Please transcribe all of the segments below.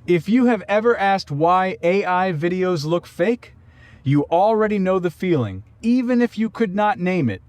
If you have ever asked why AI videos look fake, you already know the feeling, even if you could not name it.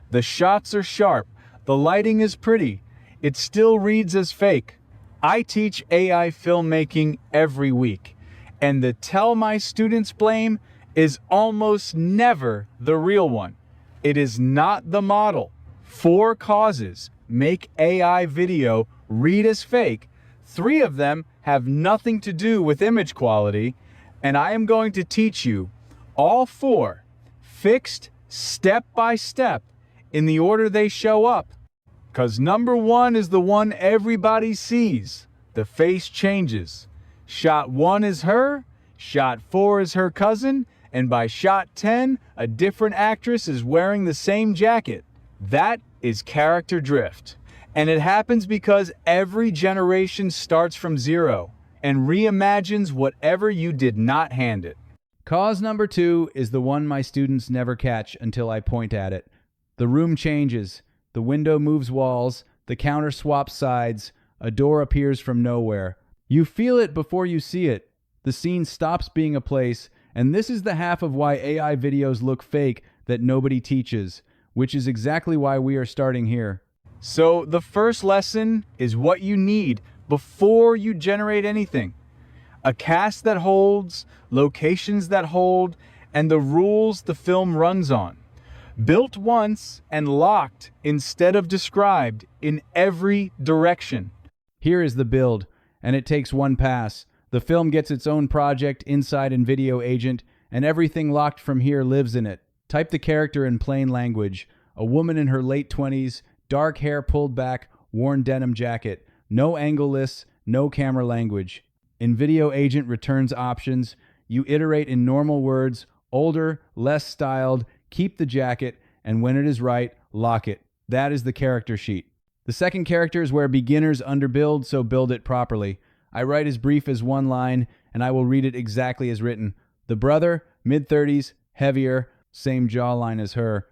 The shots are sharp, the lighting is pretty, it still reads as fake. I teach AI filmmaking every week, and the tell my students blame is almost never the real one. It is not the model. 4 causes make AI video read as fake. 3 of them have nothing to do with image quality, and I am going to teach you all 4, fixed step by step in the order they show up. Because number 1 is the one everybody sees. The face changes. Shot 1 is her, shot 4 is her cousin, and by shot 10, a different actress is wearing the same jacket. That is character drift. And it happens because every generation starts from zero and reimagines whatever you did not hand it. Cause number 2 is the one my students never catch until I point at it. The room changes, the window moves walls, the counter swaps sides, a door appears from nowhere. You feel it before you see it. The scene stops being a place, and this is the half of why AI videos look fake that nobody teaches, which is exactly why we are starting here. So the first lesson is what you need before you generate anything. A cast that holds, locations that hold, and the rules the film runs on. Built once and locked instead of described in every direction. Here is the build, and it takes one pass. The film gets its own project inside invideo agent, and everything locked from here lives in it. Type the character in plain language. A woman in her late 20s, dark hair pulled back, worn denim jacket. No angle-less, no camera language. InVideo Agent returns options. You iterate in normal words, older, less styled, keep the jacket, and when it is right, lock it. That is the character sheet. The second character is where beginners underbuild, so build it properly. I write as brief as one line, and I will read it exactly as written. The brother, mid-30s, heavier, same jawline as her.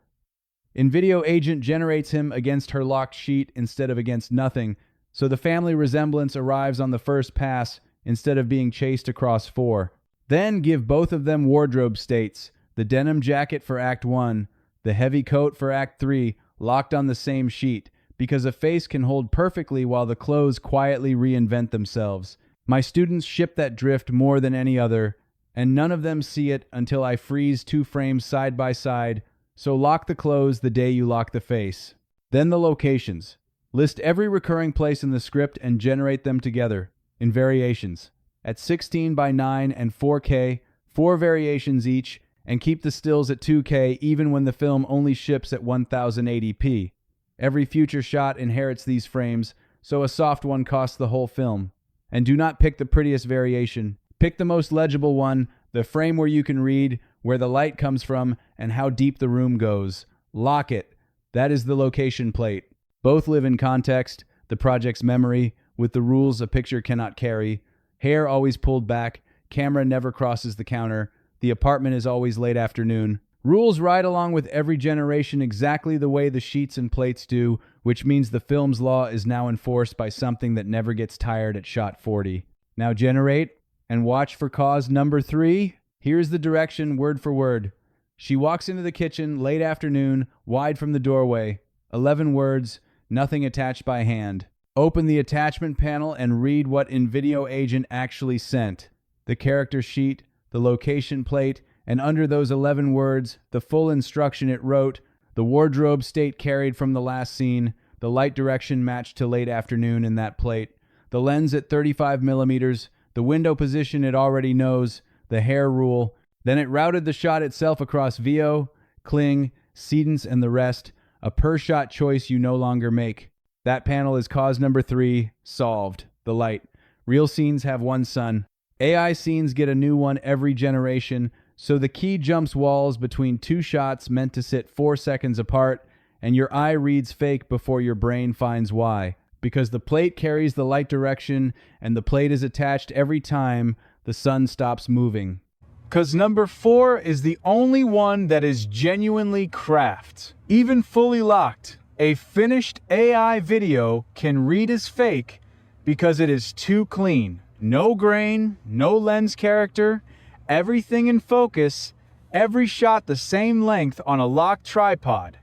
InVideo Agent generates him against her locked sheet instead of against nothing, so the family resemblance arrives on the first pass instead of being chased across 4. Then give both of them wardrobe states, the denim jacket for Act 1, the heavy coat for Act 3, locked on the same sheet, because a face can hold perfectly while the clothes quietly reinvent themselves. My students ship that drift more than any other, and none of them see it until I freeze 2 frames side by side, so lock the clothes the day you lock the face. Then the locations. List every recurring place in the script and generate them together, in variations. At 16 by 9 and 4K, 4 variations each, and keep the stills at 2K even when the film only ships at 1080p. Every future shot inherits these frames, so a soft one costs the whole film. And do not pick the prettiest variation. Pick the most legible one, the frame where you can read, where the light comes from, and how deep the room goes. Lock it. That is the location plate. Both live in context, the project's memory, with the rules a picture cannot carry. Hair always pulled back, camera never crosses the counter, the apartment is always late afternoon. Rules ride along with every generation exactly the way the sheets and plates do, which means the film's law is now enforced by something that never gets tired at shot 40. Now generate, and watch for cause number 3. Here's the direction word for word. She walks into the kitchen late afternoon, wide from the doorway. 11 words, nothing attached by hand. Open the attachment panel and read what InVideo Agent actually sent. The character sheet, the location plate, and under those 11 words, the full instruction it wrote, the wardrobe state carried from the last scene, the light direction matched to late afternoon in that plate, the lens at 35 millimeters, the window position it already knows, the hair rule. Then it routed the shot itself across VO, Kling, Cedence, and the rest, a per-shot choice you no longer make. That panel is cause number 3, solved, the light. Real scenes have one sun. AI scenes get a new one every generation, so the key jumps walls between 2 shots meant to sit 4 seconds apart, and your eye reads fake before your brain finds why. Because the plate carries the light direction, and the plate is attached every time the sun stops moving. Because number 4 is the only one that is genuinely craft. Even fully locked, a finished AI video can read as fake because it is too clean. No grain, no lens character, everything in focus, every shot the same length on a locked tripod.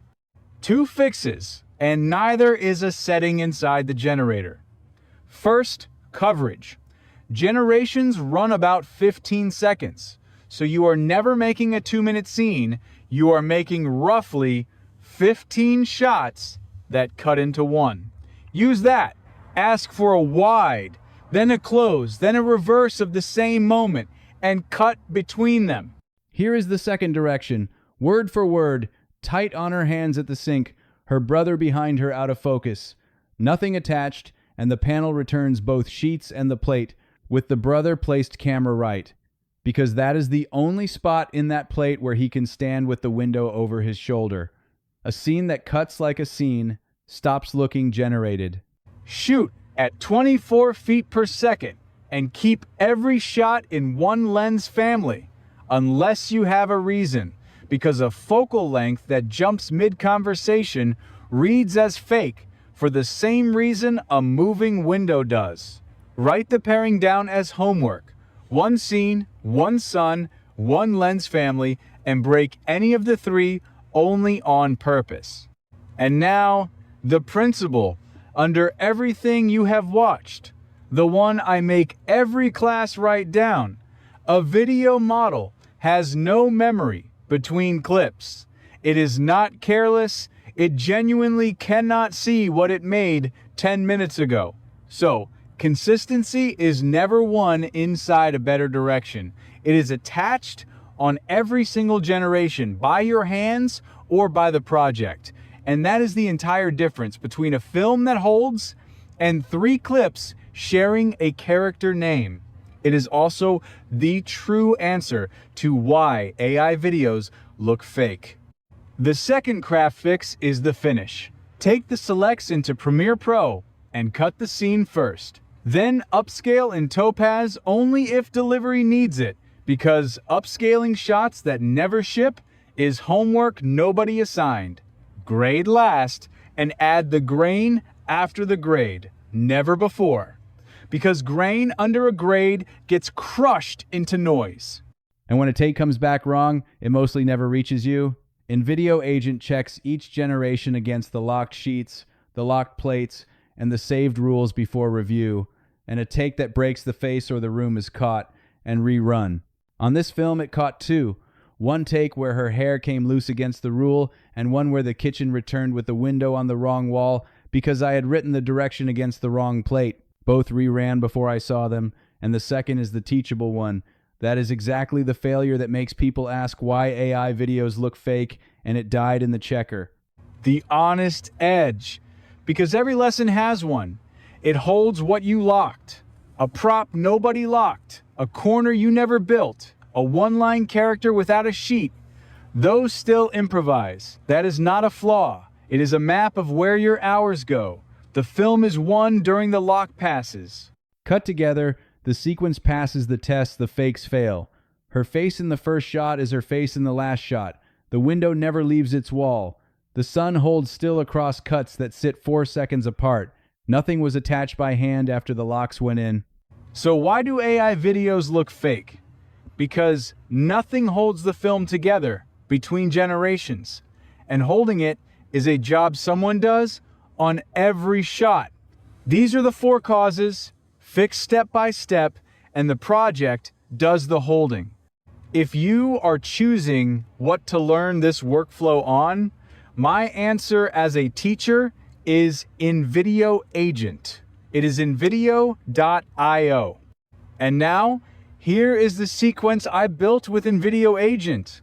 Two fixes, and neither is a setting inside the generator. First, coverage. Generations run about 15 seconds, so you are never making a 2-minute scene, you are making roughly 15 shots that cut into one. Use that. Ask for a wide, then a close, then a reverse of the same moment, and cut between them. Here is the second direction, word for word, tight on her hands at the sink, her brother behind her out of focus. Nothing attached, and the panel returns both sheets and the plate, with the brother placed camera right, because that is the only spot in that plate where he can stand with the window over his shoulder. A scene that cuts like a scene, stops looking generated. Shoot at 24 feet per second and keep every shot in one lens family, unless you have a reason, because a focal length that jumps mid-conversation reads as fake for the same reason a moving window does. Write the pairing down as homework. One scene, one sun, one lens family, and break any of the three only on purpose. And now, the principle under everything you have watched, the one I make every class write down. A video model has no memory between clips. It is not careless. It genuinely cannot see what it made 10 minutes ago. So, consistency is never won inside a better direction. It is attached on every single generation by your hands or by the project. And that is the entire difference between a film that holds and 3 clips sharing a character name. It is also the true answer to why AI videos look fake. The second craft fix is the finish. Take the selects into Premiere Pro and cut the scene first. Then upscale in Topaz only if delivery needs it, because upscaling shots that never ship is homework nobody assigned. Grade last and add the grain after the grade, never before. Because grain under a grade gets crushed into noise. And when a take comes back wrong, it mostly never reaches you. InVideo Agent checks each generation against the locked sheets, the locked plates, and the saved rules before review, and a take that breaks the face or the room is caught and rerun. On this film, it caught 2. One take where her hair came loose against the rule, and one where the kitchen returned with the window on the wrong wall because I had written the direction against the wrong plate. Both reran before I saw them, and the second is the teachable one. That is exactly the failure that makes people ask why AI videos look fake, and it died in the checker. The honest edge. Because every lesson has one. It holds what you locked. A prop nobody locked. A corner you never built. A one-line character without a sheet. Those still improvise. That is not a flaw. It is a map of where your hours go. The film is won during the lock passes. Cut together, the sequence passes the test, the fakes fail. Her face in the first shot is her face in the last shot. The window never leaves its wall. The sun holds still across cuts that sit 4 seconds apart. Nothing was attached by hand after the locks went in. So why do AI videos look fake? Because nothing holds the film together between generations. And holding it is a job someone does on every shot. These are the 4 causes, fixed step by step, and the project does the holding. If you are choosing what to learn this workflow on, my answer as a teacher is InVideo Agent. It is invideo.io. And now, here is the sequence I built with InVideo Agent.